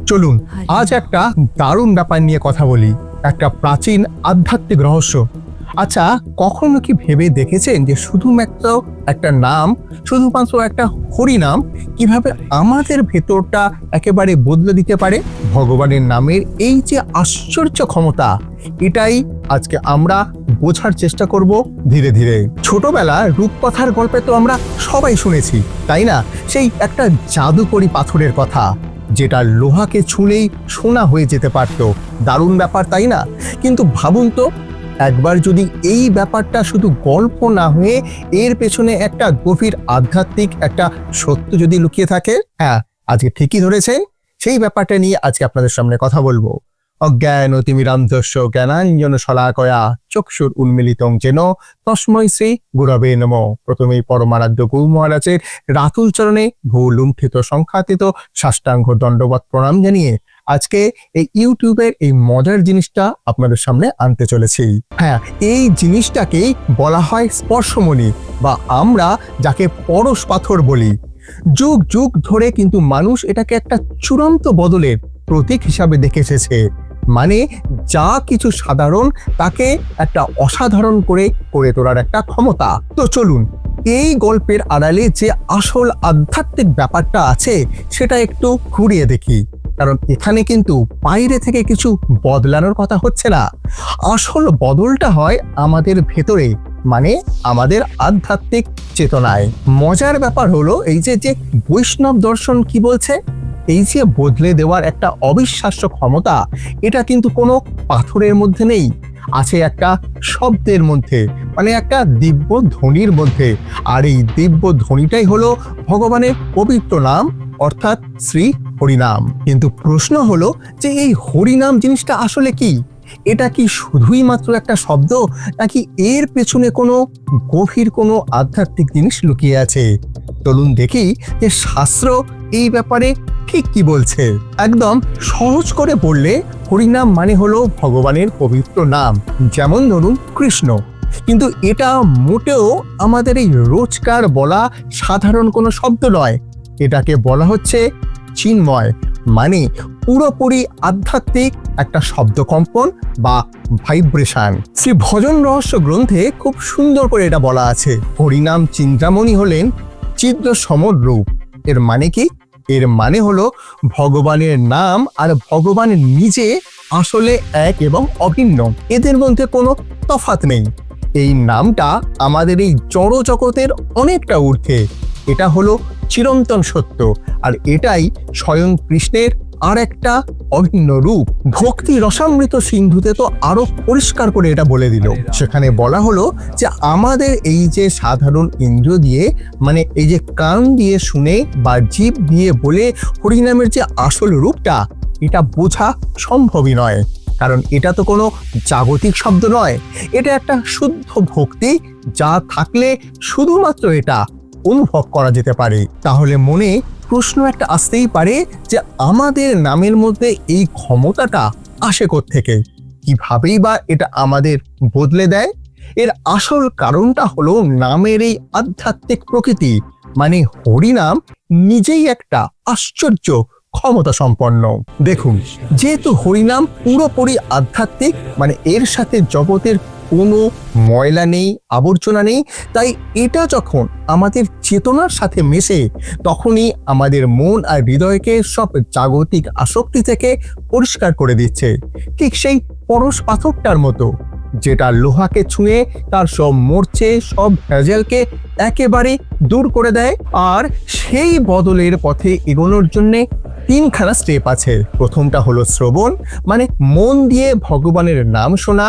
চলুন আজ একটা দারুণ ব্যাপার নিয়ে কথা বলি, একটা প্রাচীন আধ্যাত্মিক রহস্য। আচ্ছা, কখনো কি ভেবে দেখেছেন যে শুধুমাত্র একটা নাম, শুধুমাত্র একটা হরিনাম কিভাবে আমাদের ভেতরটা একেবারে বদলে দিতে পারে? ভগবানের নামের এই যে আশ্চর্য ক্ষমতা, এটাই আজকে আমরা বোঝার চেষ্টা করব ধীরে ধীরে। ছোটবেলা রূপকথার গল্পে তো আমরা সবাই শুনেছি, তাই না? সেই একটা জাদুকরি পাথরের কথা, যেটা লোহাকে ছুঁলেই সোনা হয়ে যেতে পারত। দারুণ ব্যাপার, তাই না? কিন্তু ভাবুন তো, একবার যদি এই ব্যাপারটা শুধু গল্প না হয়ে এর পেছনে একটা গভীর আধ্যাত্মিক একটা সত্য যদি লুকিয়ে থাকে। হ্যাঁ, আজকে ঠিকই ধরেছেন, সেই ব্যাপারটা নিয়ে আজকে আপনাদের সামনে কথা বলবো। অজ্ঞান তিমিরান্ধস্য জ্ঞানাঞ্জন শলাকয়া চক্ষুর উন্মিলিতং যেন তস্মৈ শ্রী গুরবে নমঃ। প্রথমেই পরমারাধ্য গুরু মহারাজের রাতুল চরণে ভূলুণ্ঠিত সংখ্যাতীত সাষ্টাঙ্গ দণ্ডবত প্রণাম জানিয়ে আজকে এই ইউটিউবের এই মজার জিনিসটা আপনাদের সামনে আনতে চলেছি। হ্যাঁ, এই জিনিসটাকেই বলা হয় স্পর্শমণি, বা আমরা যাকে পরশ পাথর বলি। যুগ যুগ ধরে কিন্তু মানুষ এটাকে একটা চূড়ান্ত বদলের প্রতীক হিসাবে দেখে এসেছে। মানে যা কিছু সাধারণ তাকে একটা অসাধারণ করে তোলার একটা ক্ষমতা। তো চলুন এই গল্পের আড়ালে যে আসল আধ্যাত্মিক ব্যাপারটা আছে সেটা একটু ঘুরিয়ে দেখি। কারণ এখানে কিন্তু বাইরে থেকে কিছু বদলানোর কথা হচ্ছে না, আসল বদলটা হয় আমাদের ভেতরে, মানে আমাদের আধ্যাত্মিক চেতনায়। মজার ব্যাপার হলো এই যে বৈষ্ণব দর্শন কি বলছে, এই যে বদলে দেওয়ার একটা অবিশ্বাস্য ক্ষমতা, এটা কিন্তু কোনো পাথরের মধ্যে নেই, আছে একটা শব্দের মধ্যে, মানে একটা দিব্য ধ্বনির মধ্যে। আর এই দিব্য ধ্বনিটাই হলো ভগবানের পবিত্র নাম, অর্থাৎ শ্রী হরিনাম। কিন্তু প্রশ্ন হলো যে এই হরিনাম জিনিসটা আসলে কি? এটা কি শুধুই মাত্র একটা শব্দ, নাকি এর পেছনে কোনো গভীর কোনো আধ্যাত্মিক জিনিস লুকিয়ে আছে? চলুন দেখি যে শাস্ত্র এই ব্যাপারে ঠিক কি বলছে। একদম সহজ করে বললে হরিনাম মানে হলো ভগবানের পবিত্র নাম, যেমন ধরুন কৃষ্ণ। কিন্তু এটা মোটেও আমাদের এই রোজকার বলা সাধারণ কোনো শব্দ নয়, এটাকে বলা হচ্ছে চিন্ময়, মানে পুরোপুরি আধ্যাত্মিক একটা শব্দকম্পন বা ভাইব্রেশন। শ্রী ভজন রহস্য গ্রন্থে খুব সুন্দর করে এটা বলা আছে, হরিনাম চিন্তামণি হলেন চিদ্র সমরূপ। এর মানে কি? এর মানে হলো ভগবানের নাম আর ভগবান নিজে আসলে এক এবং অভিন্ন, এদের মধ্যে কোনো তফাৎ নেই। এই নামটা আমাদের এই জড় জগতের অনেকটা ঊর্ধ্বে, এটা হলো চিরন্তন সত্য, আর এটাই স্বয়ং কৃষ্ণের আর একটা অভিন্ন রূপ। ভক্তি রসামৃত সিন্ধুতে তো আরো পরিষ্কার করে এটা বলে দিল। সেখানে বলা হলো যে আমাদের এই যে সাধারণ ইন্দ্র দিয়ে, মানে এই যে কান দিয়ে শুনে বা জিভ দিয়ে বলে হরিনামের যে আসল রূপটা, এটা বোঝা সম্ভবই নয়। কারণ এটা তো কোনো জাগতিক শব্দ নয়, এটা একটা শুদ্ধ ভক্তি, যা থাকলে শুধুমাত্র এটা অনুভব করা যেতে পারে। তাহলে মনে প্রশ্ন একটা আসতেই পারে যে আমাদের নামের মধ্যে এই ক্ষমতাটা আসে কোত্থেকে? কিভাবেই বা এটা আমাদের বদলে দেয়? এর আসল কারণটা হলো নামের এই আধ্যাত্মিক প্রকৃতি, মানে হরিনাম নিজেই একটা আশ্চর্য ক্ষমতা সম্পন্ন। দেখুন, যেহেতু হরিনাম পুরোপুরি আধ্যাত্মিক, মানে এর সাথে জগতের কোনো ময়লা নেই, আবর্জনা নেই, তাই এটা যখন আমাদের চেতনার সাথে মেশে, তখনই আমাদের মন আর হৃদয়কে সব জাগতিক আসক্তি থেকে পরিষ্কার করে দিচ্ছে। ঠিক সেই পরশ পাথরটার মতো, যেটা লোহাকে ছুঁয়ে তার সব মরচে, সব ভেজালকে একেবারে দূর করে দেয়। আর সেই বদলের পথে এগোনোর জন্যে তিনখানা স্টেপ আছে। প্রথমটা হলো শ্রবণ, মানে মন দিয়ে ভগবানের নাম শোনা।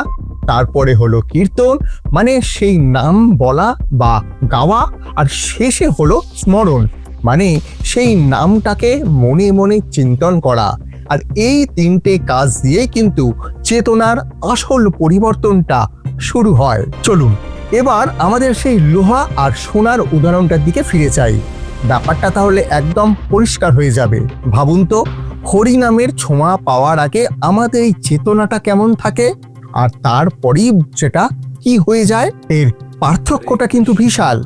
তারপরে হলো কীর্তন, মানে সেই নাম বলা বা গাওয়া। আর শেষে হলো স্মরণ, মানে সেই নামটাকে মনে মনে চিন্তন করা। আর এই তিনটে কাজ দিয়ে কিন্তু চেতনার আসল পরিবর্তনটা শুরু হয়। চলুন এবার আমাদের সেই লোহা আর সোনার উদাহরণটার দিকে ফিরে যাই। ব্যাপারটা তাহলে একদম পরিষ্কার হয়ে যাবে। ভাবুন তো, হরিনামের ছোঁয়া পাওয়ার আগে আমাদের এই চেতনাটা কেমন থাকে, আর তারপরেই সেটা কি হয়ে যায়, এর পার্থক্যটা কিন্তু বিশাল।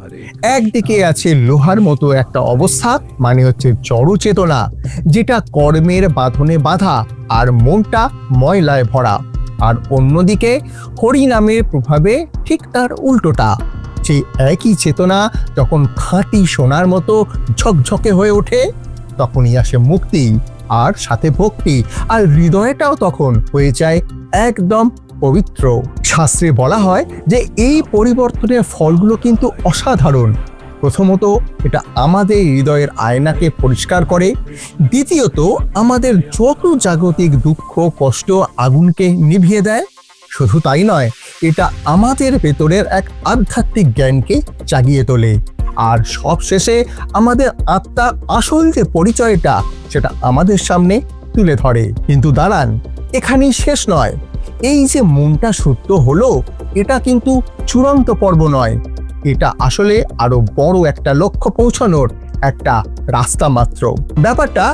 একদিকে আছে লোহার মতো একটা অবস্থা, মানে হচ্ছে জড় চেতনা, যেটা কর্মের বাঁধনে বাঁধা আর মনটা ময়লায় ভরা। আর অন্যদিকে হরি নামের প্রভাবে ঠিক তার উল্টোটা। সেই একই চেতনা যখন খাঁটি সোনার মতো ঝকঝকে হয়ে ওঠে, তখনই আসে মুক্তি আর সাথে ভক্তি, আর হৃদয়টাও তখন হয়ে যায় একদম পবিত্র। শাস্ত্রে বলা হয় যে এই পরিবর্তনের ফলগুলো কিন্তু অসাধারণ। প্রথমত, এটা আমাদের হৃদয়ের আয়নাকে পরিষ্কার করে। দ্বিতীয়ত, আমাদের যত জাগতিক দুঃখ কষ্ট আগুনকে নিভিয়ে দেয়। শুধু তাই নয়, এটা আমাদের ভেতরের এক আধ্যাত্মিক জ্ঞানকে জাগিয়ে তোলে। আর সবশেষে আমাদের আত্মার আসল যে পরিচয়টা, সেটা আমাদের সামনে তুলে ধরে। কিন্তু দাঁড়ান, এখানেই শেষ নয়। এই যে মনটা শুদ্ধ হলো, এটা কিন্তু চূড়ান্ত পর্ব নয়। এটা আসলে আরো বড় একটা লক্ষ্য পৌঁছানোর একটা রাস্তা মাত্র। ব্যাপারটা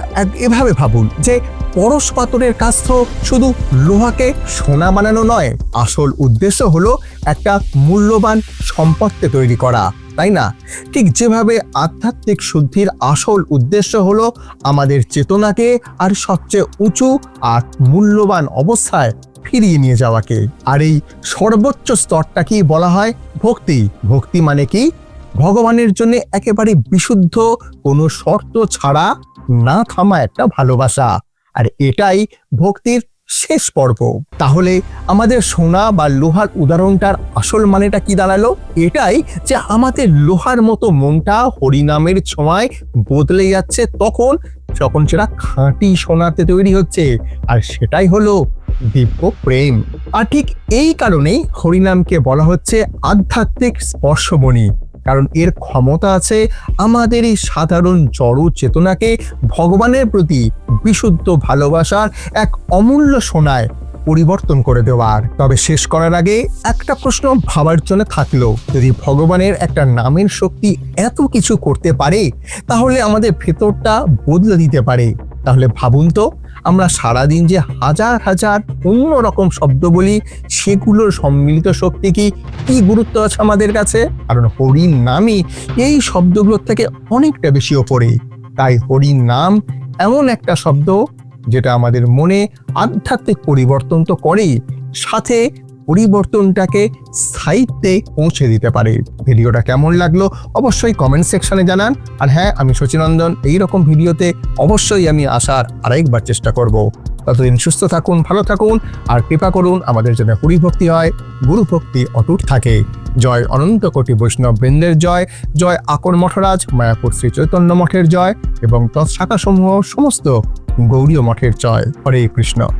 এভাবে ভাবুন যে পরশ পাথরের কাজ তো শুধু লোহাকে সোনা বানানো নয়, আসল উদ্দেশ্য হলো একটা মূল্যবান সম্পদকে তৈরি করা, তাই না? ঠিক যেভাবে আধ্যাত্মিক শুদ্ধির আসল উদ্দেশ্য হলো আমাদের চেতনাকে আর সবচেয়ে উঁচু আর মূল্যবান অবস্থায় ফিরিয়ে নিয়ে যাওয়াকে। আর এই সর্বোচ্চ স্তরটাকেই বলা হয় ভক্তি। ভক্তি মানে কি? ভগবানের জন্য একেবারে বিশুদ্ধ, কোনো শর্ত ছাড়া না থামা একটা ভালোবাসা। আর এটাই ভক্তির শেষ পর্ব। তাহলে আমাদের সোনা বা লোহার উদাহরণটার আসল মানেটা কি দাঁড়ালো? এটাই যে আমাদের লোহার মতো মনটা হরিনামের ছোঁয়ায় বদলে যাচ্ছে যখন সেটা খাঁটি সোনাতে তৈরি হচ্ছে, আর সেটাই হলো দিব্য প্রেম। আর ঠিক এই কারণেই হরিনামকে বলা হচ্ছে আধ্যাত্মিক স্পর্শমণি, কারণ এর ক্ষমতা আছে আমাদের এই সাধারণ জড় চেতনাকে ভগবানের প্রতি বিশুদ্ধ ভালোবাসার এক অমূল্য সোনায় পরিবর্তন করে দেওয়ার। তবে শেষ করার আগে একটা প্রশ্ন ভাবার জন্য থাকলো, যদি ভগবানের একটা নামের শক্তি এত কিছু করতে পারে, তাহলে আমাদের ভেতরটা বদলে দিতে পারে। তাহলে ভাবুন তো, আমরা সারাদিন যে হাজার হাজার অন্যরকম শব্দ বলি, সেগুলোর সম্মিলিত শক্তি কি গুরুত্ব আছে আমাদের কাছে? কারণ হরির নামই এই শব্দগুলোর থেকে অনেকটা বেশি ওপরে। তাই হরির নাম এমন একটা শব্দ যেটা আমাদের মনে আধ্যাত্মিক পরিবর্তন তো করেই, সাথে পরিবর্তনটাকে স্থায়িত্বে পৌঁছে দিতে পারে। ভিডিওটা কেমন লাগলো অবশ্যই কমেন্ট সেকশনে জানান। আর হ্যাঁ, আমি শচীনন্দন, এইরকম ভিডিওতে অবশ্যই আমি আসার আরেকবার চেষ্টা করব। ততদিন সুস্থ থাকুন, ভালো থাকুন, আর কৃপা করুন আমাদের যেন হরিভক্তি হয়, গুরু ভক্তি অটুট থাকে। জয় অনন্ত কোটি বৈষ্ণব বৃন্দের জয়, জয় আকর মঠরাজ মায়াপুর শ্রী চৈতন্য মঠের জয়, এবং তৎশাখাসমূহ সমস্ত গৌড়ীয় মঠের জয়। হরে কৃষ্ণ।